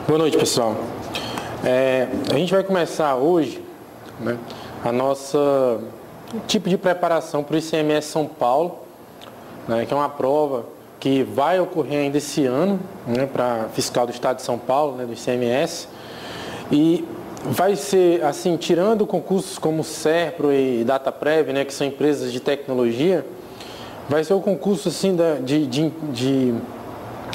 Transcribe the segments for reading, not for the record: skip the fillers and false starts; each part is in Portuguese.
Boa noite, pessoal. A gente vai começar hoje, né, a nossa tipo de preparação para o ICMS São Paulo, né, que é uma prova que vai ocorrer ainda esse ano, né, para fiscal do Estado de São Paulo, né, do ICMS, e vai ser assim, tirando concursos como Serpro e Dataprev, né, que são empresas de tecnologia, vai ser o concurso assim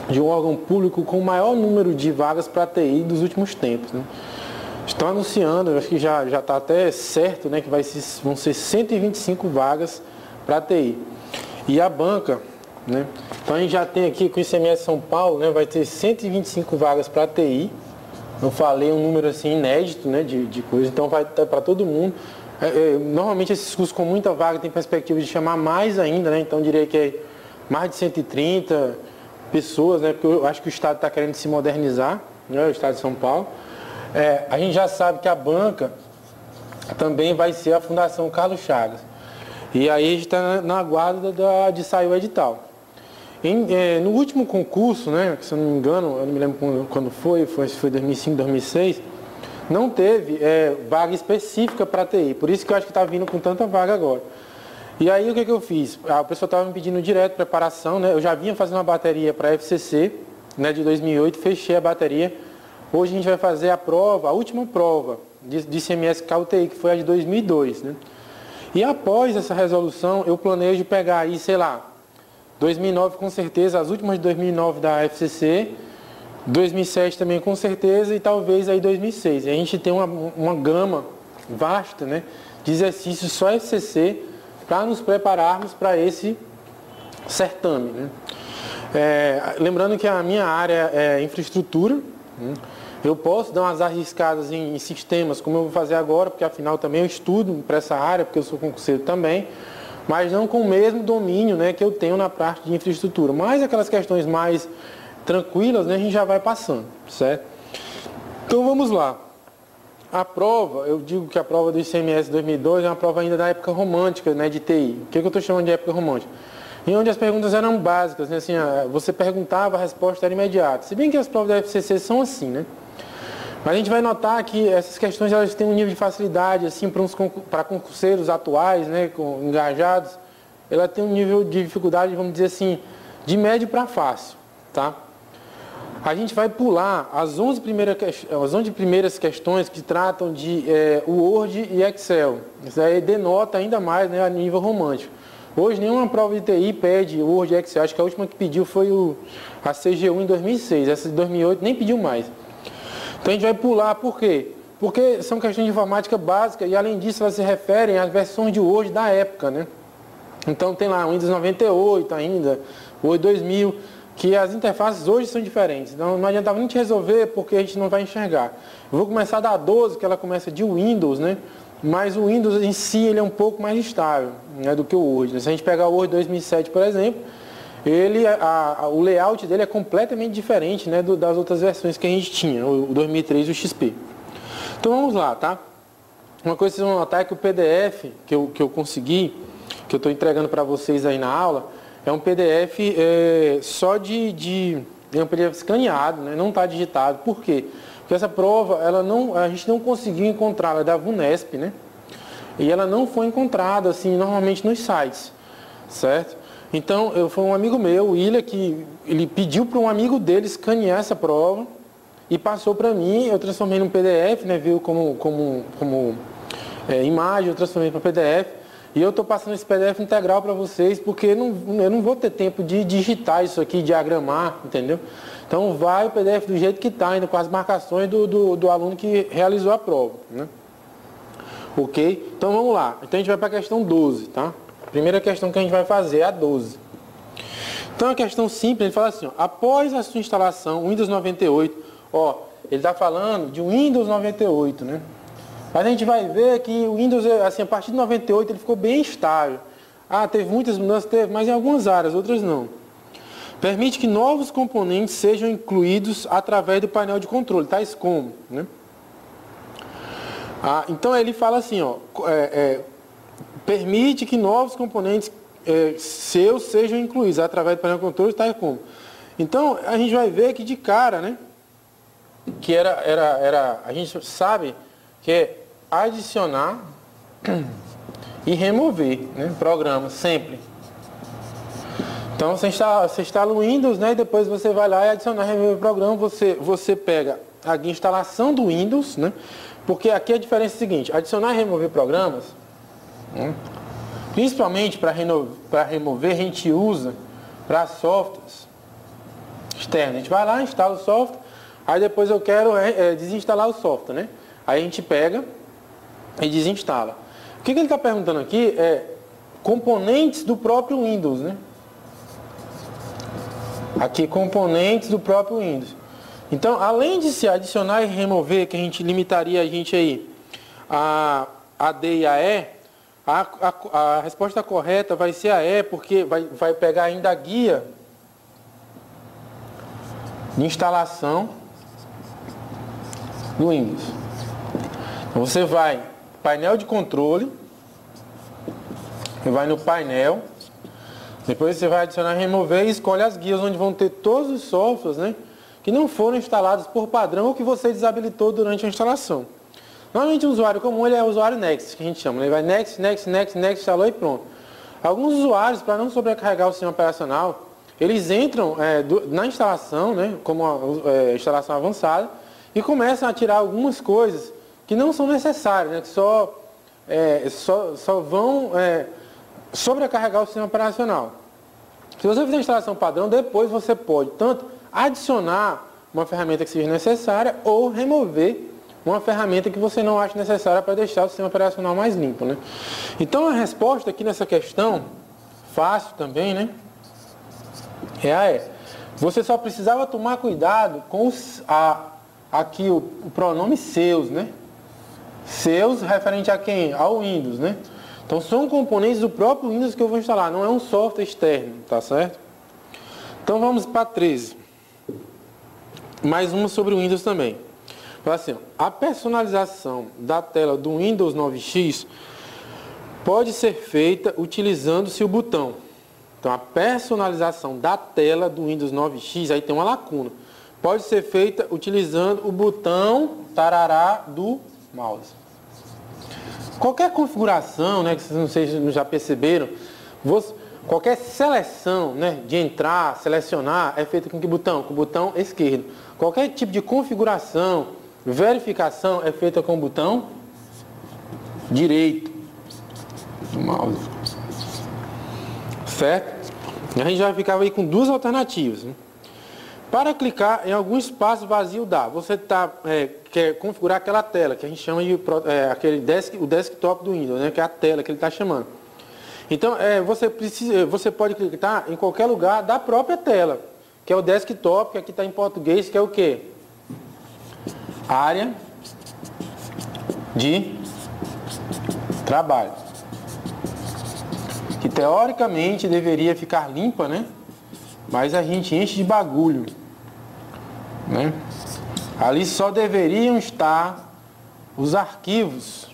de um órgão público com o maior número de vagas para TI dos últimos tempos, né? Estão anunciando, eu acho que já está até certo, né, que vão ser 125 vagas para TI. E a banca, né? Então a gente já tem aqui com o ICMS São Paulo, né, vai ter 125 vagas para TI. Eu falei um número assim inédito, né, de coisa, então vai estar para todo mundo. Normalmente esses cursos com muita vaga tem perspectiva de chamar mais ainda, né? Então eu diria que é mais de 130 pessoas, né? Porque eu acho que o Estado está querendo se modernizar, né? O Estado de São Paulo. A gente já sabe que a banca também vai ser a Fundação Carlos Chagas. E aí a gente está na guarda de sair o edital. No último concurso, né, se eu não me engano, eu não me lembro quando foi 2005, 2006, não teve vaga específica para TI. Por isso que eu acho que está vindo com tanta vaga agora. E aí o que eu fiz? O pessoal estava me pedindo direto preparação, né? Eu já vinha fazendo uma bateria para a FCC, né, de 2008, fechei a bateria. Hoje a gente vai fazer a última prova de ICMS CAUTI, que foi a de 2002, né? E após essa resolução, eu planejo pegar aí, sei lá, 2009 com certeza, as últimas de 2009 da FCC, 2007 também com certeza e talvez aí 2006. E a gente tem uma gama vasta, né, de exercícios só FCC para nos prepararmos para esse certame, né? Lembrando que a minha área é infraestrutura, né? Eu posso dar umas arriscadas em sistemas, como eu vou fazer agora, porque afinal também eu estudo para essa área, porque eu sou concurseiro também, mas não com o mesmo domínio, né, que eu tenho na parte de infraestrutura. Mas aquelas questões mais tranquilas, né, a gente já vai passando, certo? Então vamos lá. A prova, eu digo que a prova do ICMS 2002 é uma prova ainda da época romântica, né, de TI. O que eu estou chamando de época romântica? Em onde as perguntas eram básicas, né, assim, você perguntava, a resposta era imediata. Se bem que as provas da FCC são assim, né? Mas a gente vai notar que essas questões elas têm um nível de facilidade, assim, para concurseiros atuais, né, engajados, ela tem um nível de dificuldade, vamos dizer assim, de médio para fácil, tá? A gente vai pular as 11 primeiras questões que tratam de Word e Excel. Isso aí denota ainda mais, né, a nível romântico. Hoje nenhuma prova de TI pede Word e Excel. Acho que a última que pediu foi a CGU em 2006. Essa de 2008 nem pediu mais. Então a gente vai pular, por quê? Porque são questões de informática básica e além disso elas se referem às versões de Word da época, né? Então tem lá o Windows 98 ainda, o Word 2000, que as interfaces hoje são diferentes. Então não adiantava nem te resolver porque a gente não vai enxergar. Eu vou começar da 12, que ela começa de Windows, né? Mas o Windows em si ele é um pouco mais estável, né, do que o Word. Se a gente pegar o Word 2007, por exemplo, o layout dele é completamente diferente, né, das outras versões que a gente tinha, o 2003 e o XP. Então vamos lá, tá? Uma coisa que vocês vão notar é que o PDF que eu consegui, que eu estou entregando para vocês aí na aula, é um PDF só é um PDF escaneado, né, não está digitado. Por quê? Porque essa prova, a gente não conseguiu encontrar, ela é da VUNESP, né? E ela não foi encontrada, assim, normalmente nos sites, certo? Então, foi um amigo meu, o William, que ele pediu para um amigo dele escanear essa prova e passou para mim, eu transformei num PDF, né? Viu como imagem, eu transformei para PDF. E eu estou passando esse PDF integral para vocês, porque eu não vou ter tempo de digitar isso aqui, diagramar, entendeu? Então vai o PDF do jeito que está, ainda com as marcações do aluno que realizou a prova, né? Ok? Então vamos lá. Então a gente vai para a questão 12, tá? A primeira questão que a gente vai fazer é a 12. Então a questão simples, ele fala assim, ó, após a sua instalação, o Windows 98, ó, ele está falando de Windows 98, né? Mas a gente vai ver que o Windows, assim, a partir de 98 ele ficou bem estável. Teve muitas mudanças, mas em algumas áreas, outras não. Permite que novos componentes sejam incluídos através do painel de controle, tais como, né? Então ele fala assim, ó, permite que novos componentes seus sejam incluídos através do painel de controle, tais como. Então a gente vai ver que de cara, né, que a gente sabe que é adicionar e remover, né, programas, sempre. Então você instala o Windows, né, e depois você vai lá e adicionar e remover o programa, você pega a instalação do Windows, né, porque aqui a diferença é a seguinte: adicionar e remover programas, né, principalmente para remover, a gente usa para softwares externos. A gente vai lá, instala o software, aí depois eu quero desinstalar o software, né? Aí a gente pega e desinstala. O que ele está perguntando aqui é componentes do próprio Windows, né? Aqui, componentes do próprio Windows. Então, além de se adicionar e remover, que a gente limitaria a gente aí a D e a E, a resposta correta vai ser a E, porque vai pegar ainda a guia de instalação do Windows. Então, você vai painel de controle, você vai no painel, depois você vai adicionar e remover e escolhe as guias onde vão ter todos os softwares, né, que não foram instalados por padrão ou que você desabilitou durante a instalação. Normalmente o usuário comum ele é o usuário Next, que a gente chama. Ele vai Next, instalou e pronto. Alguns usuários, para não sobrecarregar o sistema operacional, eles entram na instalação, né, como a instalação avançada, e começam a tirar algumas coisas que não são necessárias, né, que só vão sobrecarregar o sistema operacional. Se você fizer a instalação padrão, depois você pode tanto adicionar uma ferramenta que seja necessária ou remover uma ferramenta que você não acha necessária para deixar o sistema operacional mais limpo, né? Então a resposta aqui nessa questão, fácil também, né, é a E. Você só precisava tomar cuidado com aqui o pronome seus, né? Seus referente a quem? Ao Windows, né? Então são componentes do próprio Windows que eu vou instalar, não é um software externo, tá certo? Então vamos para 13. Mais uma sobre o Windows também. Então, assim, a personalização da tela do Windows 9X pode ser feita utilizando-se o botão. Então a personalização da tela do Windows 9X, aí tem uma lacuna. Pode ser feita utilizando o botão tarará do mouse. Qualquer configuração, né, que vocês não sei se já perceberam, qualquer seleção, né, de entrar, selecionar, é feita com que botão? Com o botão esquerdo. Qualquer tipo de configuração, verificação, é feita com o botão direito do mouse. Certo? A gente já ficava aí com duas alternativas, né? Para clicar em algum espaço vazio você quer configurar aquela tela que a gente chama de o desktop do Windows, né, que é a tela que ele está chamando. Então você pode clicar em qualquer lugar da própria tela, que é o desktop, que aqui está em português, que é o quê? Área de trabalho. Que teoricamente deveria ficar limpa, né? Mas a gente enche de bagulho, né? Ali só deveriam estar os arquivos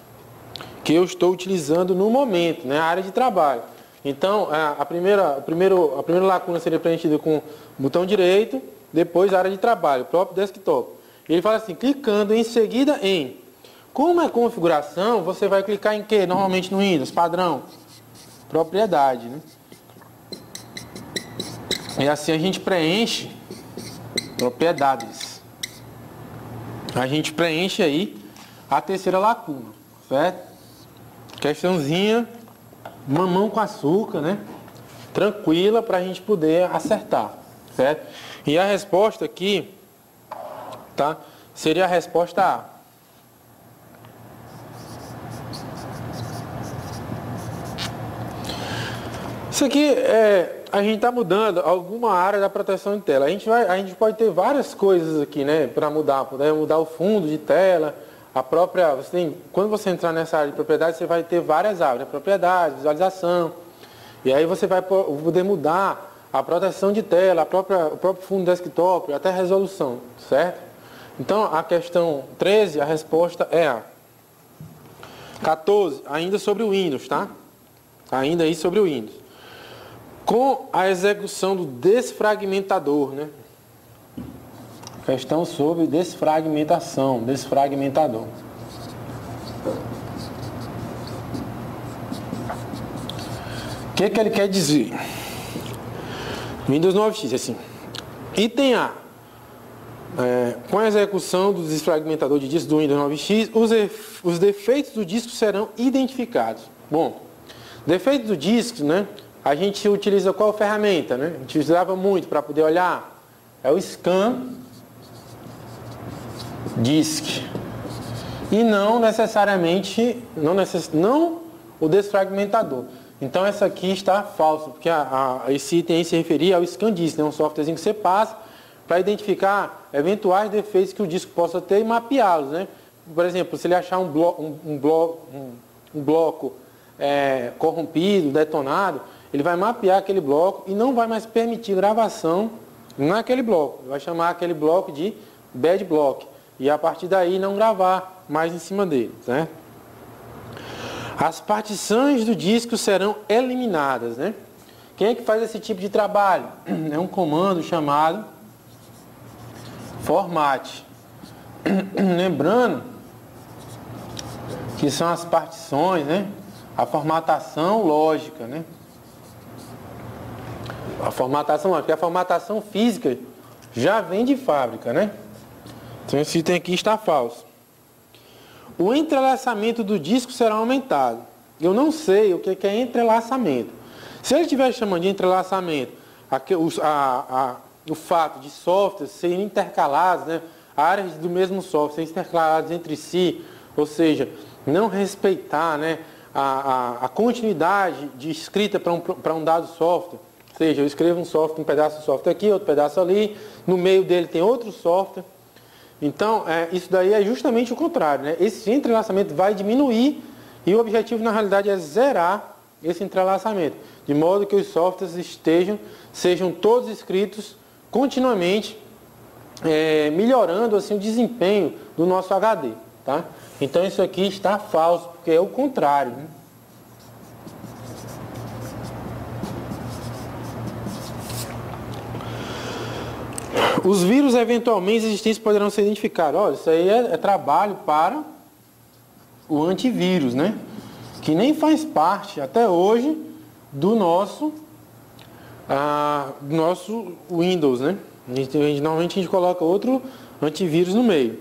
que eu estou utilizando no momento, né? A área de trabalho. Então, a primeira lacuna seria preenchida com o botão direito, depois a área de trabalho, o próprio desktop. Ele fala assim, clicando em seguida em. Como é configuração, você vai clicar em quê? Normalmente no Windows, padrão, propriedade, né? E assim a gente preenche propriedades. A gente preenche aí a terceira lacuna, certo? Questãozinha, mamão com açúcar, né? Tranquila para a gente poder acertar, certo? E a resposta aqui, tá? Seria a resposta A. Isso aqui a gente está mudando alguma área da proteção de tela. A gente pode ter várias coisas aqui, né, para mudar. Poder mudar o fundo de tela, quando você entrar nessa área de propriedade, você vai ter várias áreas, né, propriedade, visualização. E aí você vai poder mudar a proteção de tela, o próprio fundo desktop, até a resolução, certo? Então a questão 13, a resposta é A. 14, ainda sobre o Windows, tá? Ainda aí sobre o Windows. Com a execução do desfragmentador, né? Questão sobre desfragmentação, desfragmentador. O que ele quer dizer? Windows 9X, assim. Item A. Com a execução do desfragmentador de disco do Windows 9X, os defeitos do disco serão identificados. Bom, defeitos do disco, né? A gente utiliza qual ferramenta, né? A gente utilizava muito para poder olhar. É o Scan Disk. E não necessariamente, não o desfragmentador. Então essa aqui está falso, porque esse item aí se referia ao Scan Disk, né? Um softwarezinho que você passa para identificar eventuais defeitos que o disco possa ter e mapeá-los, né? Por exemplo, se ele achar um bloco corrompido, detonado, ele vai mapear aquele bloco e não vai mais permitir gravação naquele bloco. Ele vai chamar aquele bloco de bad block e a partir daí não gravar mais em cima dele, né? As partições do disco serão eliminadas, né? Quem é que faz esse tipo de trabalho? É um comando chamado format. Lembrando que são as partições, né? A formatação lógica, né? A formatação lógica, porque a formatação física já vem de fábrica, né? Então esse item aqui está falso. O entrelaçamento do disco será aumentado. Eu não sei o que é entrelaçamento. Se ele estiver chamando de entrelaçamento o fato de softwares serem intercalados, né, áreas do mesmo software serem intercaladas entre si, ou seja, não respeitar, né, a continuidade de escrita para um dado software, ou seja, eu escrevo um pedaço de software aqui, outro pedaço ali, no meio dele tem outro software. Então, isso daí é justamente o contrário, né? Esse entrelaçamento vai diminuir e o objetivo, na realidade, é zerar esse entrelaçamento, de modo que os softwares sejam todos escritos continuamente, melhorando assim, o desempenho do nosso HD, tá? Então, isso aqui está falso, porque é o contrário, né? Os vírus eventualmente existentes poderão ser identificados. Olha, isso aí é trabalho para o antivírus, né? Que nem faz parte, até hoje, do nosso Windows, né? Normalmente a gente coloca outro antivírus no meio.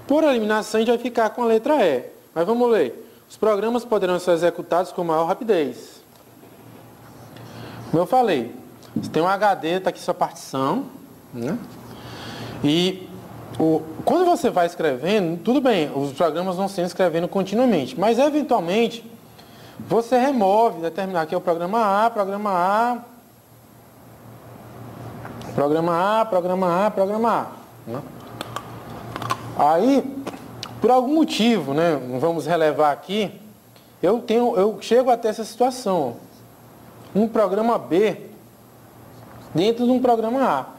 Por eliminação, a gente vai ficar com a letra E. Mas vamos ler. Os programas poderão ser executados com maior rapidez. Como eu falei, você tem um HD, está aqui sua partição, né? E quando você vai escrevendo, tudo bem, os programas vão sendo escrevendo continuamente, mas eventualmente você remove, determinar aqui é o programa A, programa A, programa A, programa A, programa A, né? Aí, por algum motivo, né, vamos relevar aqui, eu chego até essa situação, um programa B dentro de um programa A.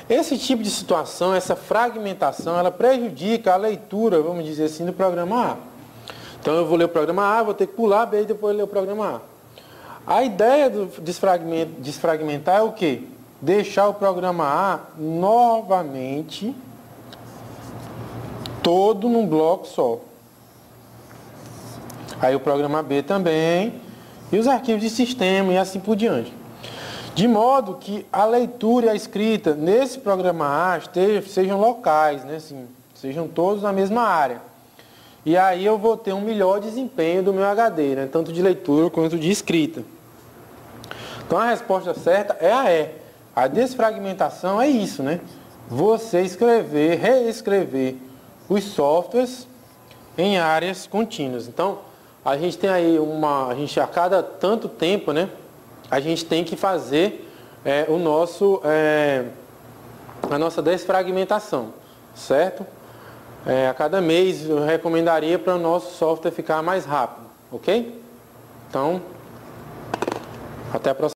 Esse tipo de situação, essa fragmentação, ela prejudica a leitura, vamos dizer assim, do programa A. Então eu vou ler o programa A, vou ter que pular B e depois ler o programa A. A ideia do desfragmentar é o quê? Deixar o programa A novamente todo num bloco só. Aí o programa B também, e os arquivos de sistema e assim por diante. De modo que a leitura e a escrita nesse programa A sejam locais, né? Assim, sejam todos na mesma área. E aí eu vou ter um melhor desempenho do meu HD, né? Tanto de leitura quanto de escrita. Então a resposta certa é a E. A desfragmentação é isso, né? Você reescrever os softwares em áreas contínuas. Então, a gente tem aí a cada tanto tempo, né? A gente tem que fazer a nossa desfragmentação, certo? A cada mês eu recomendaria para o nosso software ficar mais rápido, ok? Então, até a próxima.